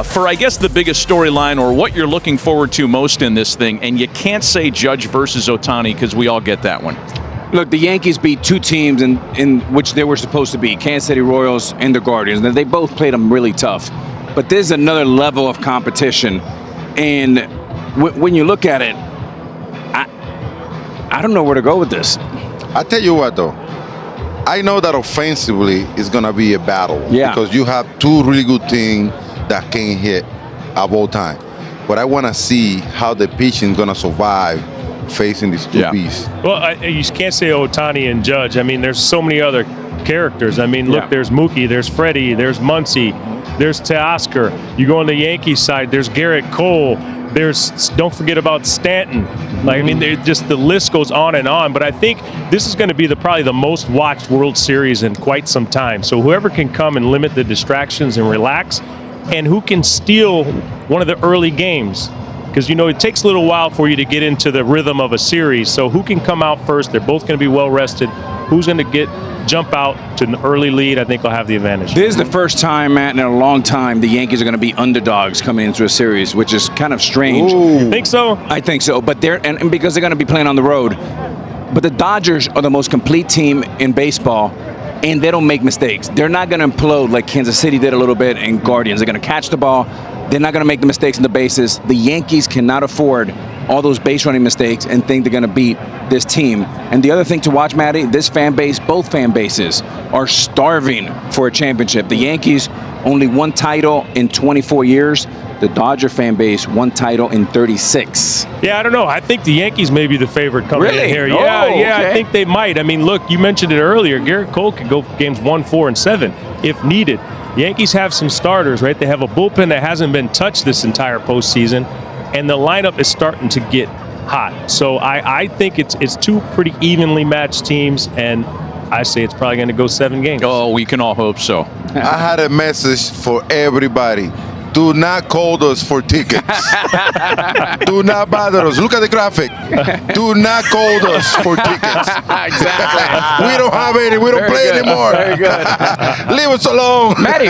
for, I guess, the biggest storyline or what you're looking forward to most in this thing. And you can't say Judge versus Ohtani because we all get that one. Look, the Yankees beat two teams in which they were supposed to be, Kansas City Royals and the Guardians. They both played them really tough. But there's another level of competition. And when you look at it, I don't know where to go with this. I tell you what, though. I know that offensively it's going to be a battle. Yeah. Because you have two really good teams that can hit at all time. But I want to see how the pitching is going to survive facing these two beasts. Well, you can't say Ohtani and Judge. I mean, there's so many other characters. I mean, look, there's Mookie, there's Freddie, there's Muncy, there's Teoscar. You go on the Yankees side, there's Garrett Cole. Don't forget about Stanton. Like, I mean, the list goes on and on. But I think this is going to be probably the most watched World Series in quite some time. So whoever can come and limit the distractions and relax, and who can steal one of the early games. Because, you know, it takes a little while for you to get into the rhythm of a series. So who can come out first? They're both going to be well rested. Who's going to jump out to an early lead? I think will have the advantage. This is the first time, Matt, in a long time the Yankees are going to be underdogs coming into a series, which is kind of strange. You think so? I think so. But and because they're going to be playing on the road. But the Dodgers are the most complete team in baseball, and they don't make mistakes. They're not going to implode like Kansas City did a little bit and Guardians. They're going to catch the ball. They're not going to make the mistakes in the bases. The Yankees cannot afford all those base running mistakes and think they're going to beat this team. And the other thing to watch, Matty, this fan base, both fan bases, are starving for a championship. The Yankees, only one title in 24 years. The Dodger fan base, one title in 36. Yeah, I don't know. I think the Yankees may be the favorite coming in here. Yeah, okay. I think they might. I mean, look, you mentioned it earlier. Garrett Cole could go games 1, 4, and 7 if needed. The Yankees have some starters, right? They have a bullpen that hasn't been touched this entire postseason, and the lineup is starting to get hot. So I think it's two pretty evenly matched teams, and I say it's probably going to go 7 games. Oh, we can all hope so. I had a message for everybody. Do not call us for tickets. Do not bother us. Look at the graphic. Do not call us for tickets. Exactly. We don't have any. We don't play anymore. Very good. Leave us alone. Matty,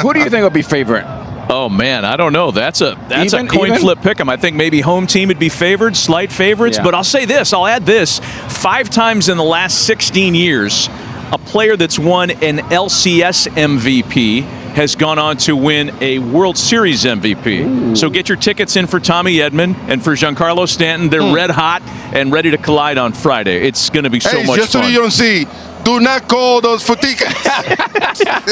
who do you think will be favorite? Oh man, I don't know. That's a coin even? flip pick'em. I think maybe home team would be favored, slight favorites. Yeah. But I'll say this. I'll add this: 5 times in the last 16 years, a player that's won an LCS MVP has gone on to win a World Series MVP. Ooh. So get your tickets in for Tommy Edman and for Giancarlo Stanton. They're red hot and ready to collide on Friday. It's going to be so much just fun. so you don't see, do not call those for tickets.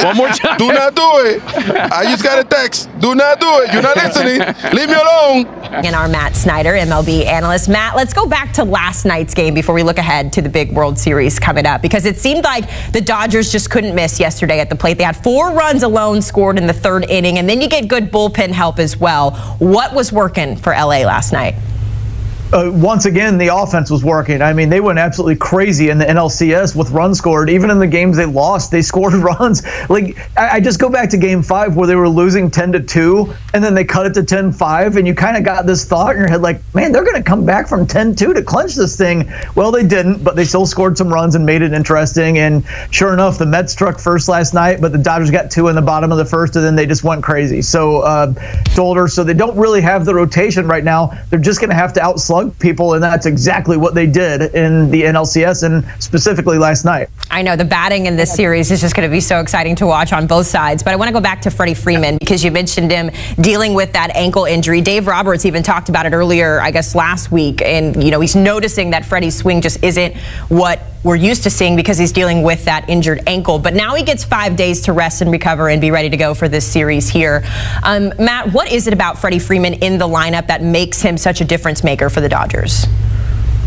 One more time. Do not do it. I just got a text. Do not do it. You're not listening. Leave me alone. And our Matt Snyder, MLB analyst. Matt, let's go back to last night's game before we look ahead to the big World Series coming up, because it seemed like the Dodgers just couldn't miss yesterday at the plate. They had 4 runs alone scored in the 3rd inning, and then you get good bullpen help as well. What was working for LA last night? Once again, the offense was working. I mean, they went absolutely crazy in the NLCS with runs scored. Even in the games they lost, they scored runs. Like, I just go back to Game 5 where they were losing 10-2, and then they cut it to 10-5, and you kind of got this thought in your head, like, man, they're going to come back from 10-2 to clinch this thing. Well, they didn't, but they still scored some runs and made it interesting. And sure enough, the Mets struck first last night, but the Dodgers got 2 in the bottom of the 1st, and then they just went crazy. So, so they don't really have the rotation right now. They're just going to have to outslug people, and that's exactly what they did in the NLCS and specifically last night. I know the batting in this series is just going to be so exciting to watch on both sides, but I want to go back to Freddie Freeman because you mentioned him dealing with that ankle injury. Dave Roberts even talked about it earlier, I guess last week, and you know he's noticing that Freddie's swing just isn't what we're used to seeing because he's dealing with that injured ankle. But now he gets 5 days to rest and recover and be ready to go for this series here. Matt, what is it about Freddie Freeman in the lineup that makes him such a difference maker for the Dodgers?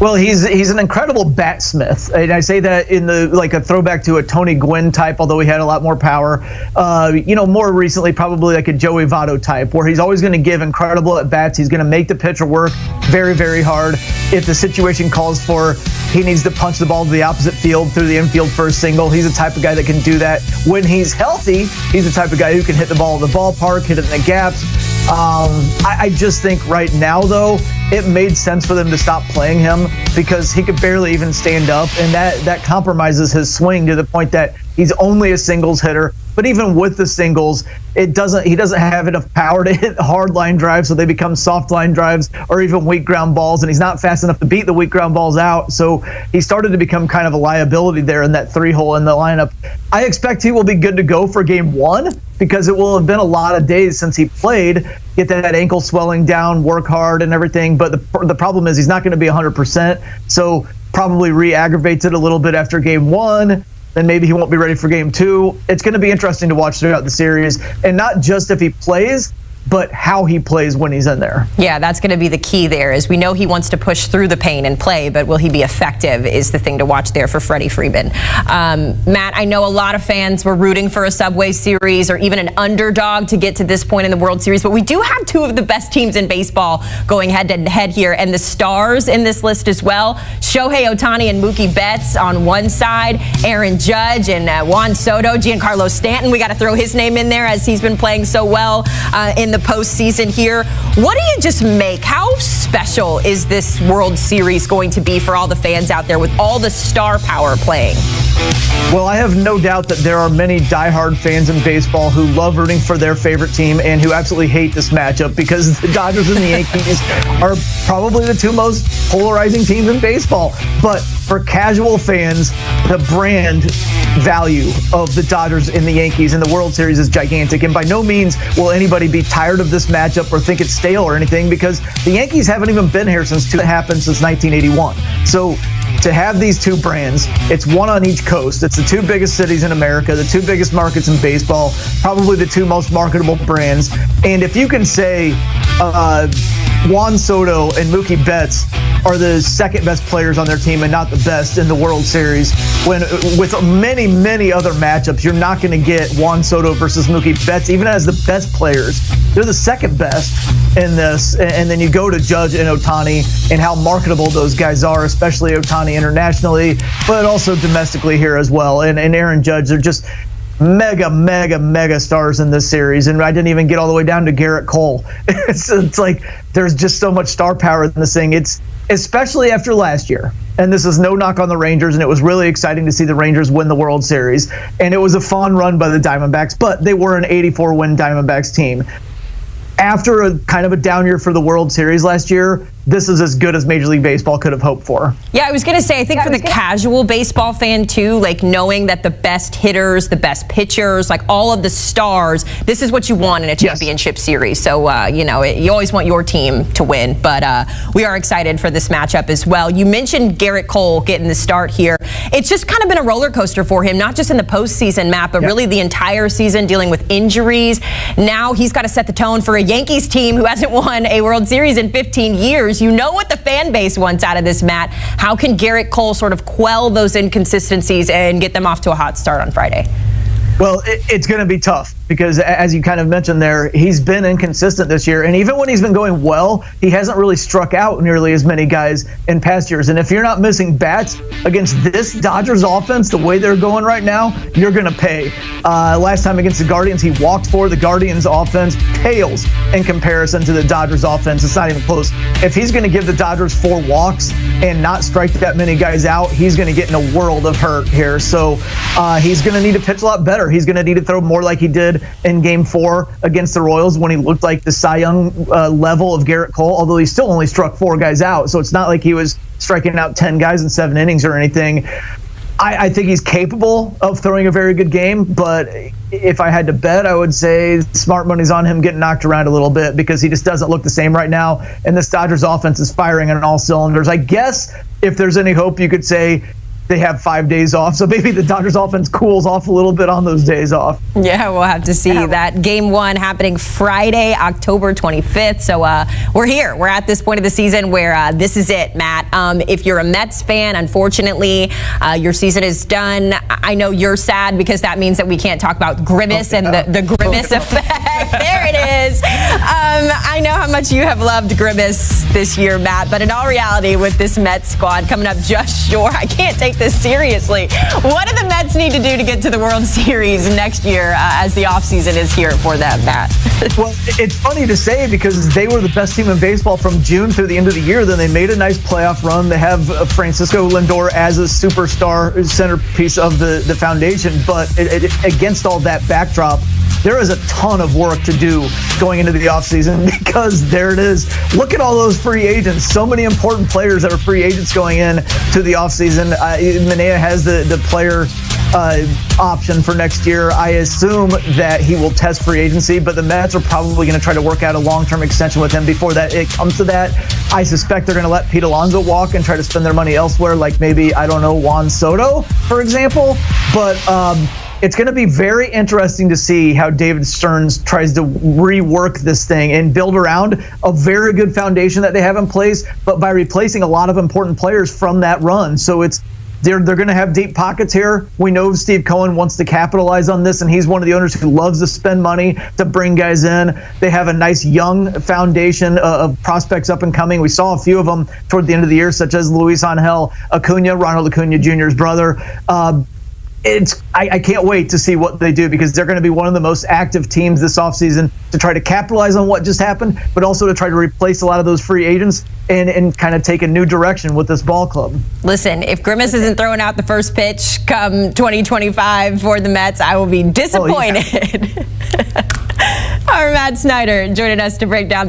Well, he's an incredible batsmith, and I say that in like a throwback to a Tony Gwynn type, although he had a lot more power. More recently, probably like a Joey Votto type, where he's always going to give incredible at bats. He's going to make the pitcher work very, very hard. If the situation calls for he needs to punch the ball to the opposite field through the infield for a single, he's the type of guy that can do that. When he's healthy, he's the type of guy who can hit the ball in the ballpark, hit it in the gaps. I just think right now, though, it made sense for them to stop playing him because he could barely even stand up, and that compromises his swing to the point that he's only a singles hitter. But even with the singles, he doesn't have enough power to hit hard line drives, so they become soft line drives or even weak ground balls, and he's not fast enough to beat the weak ground balls out. So he started to become kind of a liability there in that 3-hole in the lineup. I expect he will be good to go for game 1 because it will have been a lot of days since he played, get that ankle swelling down, work hard and everything. But the problem is he's not going to be 100%, so probably re-aggravates it a little bit after game 1. Then maybe he won't be ready for game 2. It's going to be interesting to watch throughout the series, and not just if he plays, but how he plays when he's in there. Yeah, that's going to be the key there, is we know he wants to push through the pain and play, but will he be effective is the thing to watch there for Freddie Freeman. Matt, I know a lot of fans were rooting for a Subway Series or even an underdog to get to this point in the World Series, but we do have two of the best teams in baseball going head-to-head here, and the stars in this list as well. Shohei Ohtani and Mookie Betts on one side, Aaron Judge and Juan Soto, Giancarlo Stanton. We got to throw his name in there as he's been playing so well in the postseason here. What do you just make? How special is this World Series going to be for all the fans out there with all the star power playing? Well, I have no doubt that there are many diehard fans in baseball who love rooting for their favorite team and who absolutely hate this matchup because the Dodgers and the Yankees are probably the two most polarizing teams in baseball. But for casual fans, the brand value of the Dodgers and the Yankees in the World Series is gigantic. And by no means will anybody be tired of this matchup or think it's stale or anything, because the Yankees haven't even been here since it happened since 1981. So to have these two brands, it's one on each coast. It's the two biggest cities in America, the two biggest markets in baseball, probably the two most marketable brands. And if you can say Juan Soto and Mookie Betts are the second best players on their team and not the best in the World Series, when with many, many other matchups, you're not going to get Juan Soto versus Mookie Betts, even as the best players. They're the second best in this. And then you go to Judge and Ohtani and how marketable those guys are, especially Ohtani internationally, but also domestically here as well. And Aaron Judge, they're just mega stars in this series. And I didn't even get all the way down to Garrett Cole. It's like there's just so much star power in this thing. It's especially after last year. And this is no knock on the Rangers, and it was really exciting to see the Rangers win the World Series. And it was a fun run by the Diamondbacks, but they were an 84-win Diamondbacks team. After a kind of a down year for the World Series last year, this is as good as Major League Baseball could have hoped for. Yeah, I was going to say, I think for the casual baseball fan too, like knowing that the best hitters, the best pitchers, like all of the stars, this is what you want in a championship series. So, you always want your team to win, but we are excited for this matchup as well. You mentioned Garrett Cole getting the start here. It's just kind of been a roller coaster for him, not just in the postseason, Matt, but really the entire season, dealing with injuries. Now he's got to set the tone for a Yankees team who hasn't won a World Series in 15 years. You know what the fan base wants out of this, Matt. How can Garrett Cole sort of quell those inconsistencies and get them off to a hot start on Friday? Well, it's going to be tough because, as you kind of mentioned there, he's been inconsistent this year. And even when he's been going well, he hasn't really struck out nearly as many guys in past years. And if you're not missing bats against this Dodgers offense, the way they're going right now, you're going to pay. Last time against the Guardians, he walked for. The Guardians offense pales in comparison to the Dodgers offense. It's not even close. If he's going to give the Dodgers 4 walks and not strike that many guys out, he's going to get in a world of hurt here. So he's going to need to pitch a lot better. He's going to need to throw more like he did in Game 4 against the Royals when he looked like the Cy Young level of Garrett Cole, although he still only struck 4 guys out. So it's not like he was striking out 10 guys in 7 innings or anything. I think he's capable of throwing a very good game, but if I had to bet, I would say smart money's on him getting knocked around a little bit because he just doesn't look the same right now, and this Dodgers offense is firing on all cylinders. I guess if there's any hope, you could say they have 5 days off, so maybe the Dodgers offense cools off a little bit on those days off. Yeah, we'll have to see that. Game 1 happening Friday, October 25th. So we're here. We're at this point of the season where this is it, Matt. If you're a Mets fan, unfortunately, your season is done. I know you're sad because that means that we can't talk about Grimace and the Grimace effect. There it is. I know how much you have loved Grimace this year, Matt, but in all reality, with this Mets squad coming up just short, I can't take this seriously. What do the Mets need to do to get to the World Series next year as the offseason is here for them, Matt? Well, it's funny to say because they were the best team in baseball from June through the end of the year. Then they made a nice playoff run. They have Francisco Lindor as a superstar centerpiece of the foundation. But against all that backdrop, there is a ton of work to do going into the offseason because there it is. Look at all those free agents. So many important players that are free agents going in to the offseason. Manea has the player option for next year. I assume that he will test free agency, but the Mets are probably going to try to work out a long-term extension with him before that it comes to that. I suspect they're going to let Pete Alonso walk and try to spend their money elsewhere, like maybe, I don't know, Juan Soto, for example. But it's going to be very interesting to see how David Stearns tries to rework this thing and build around a very good foundation that they have in place, but by replacing a lot of important players from that run. So they're going to have deep pockets here. We know Steve Cohen wants to capitalize on this, and he's one of the owners who loves to spend money to bring guys in. They have a nice young foundation of prospects up and coming. We saw a few of them toward the end of the year, such as Luis Angel Acuna, Ronald Acuna Jr.'s brother. I can't wait to see what they do because they're going to be one of the most active teams this offseason to try to capitalize on what just happened, but also to try to replace a lot of those free agents and kind of take a new direction with this ball club. Listen, if Grimace isn't throwing out the first pitch come 2025 for the Mets, I will be disappointed. Oh, yeah. Our Matt Snyder joining us to break down the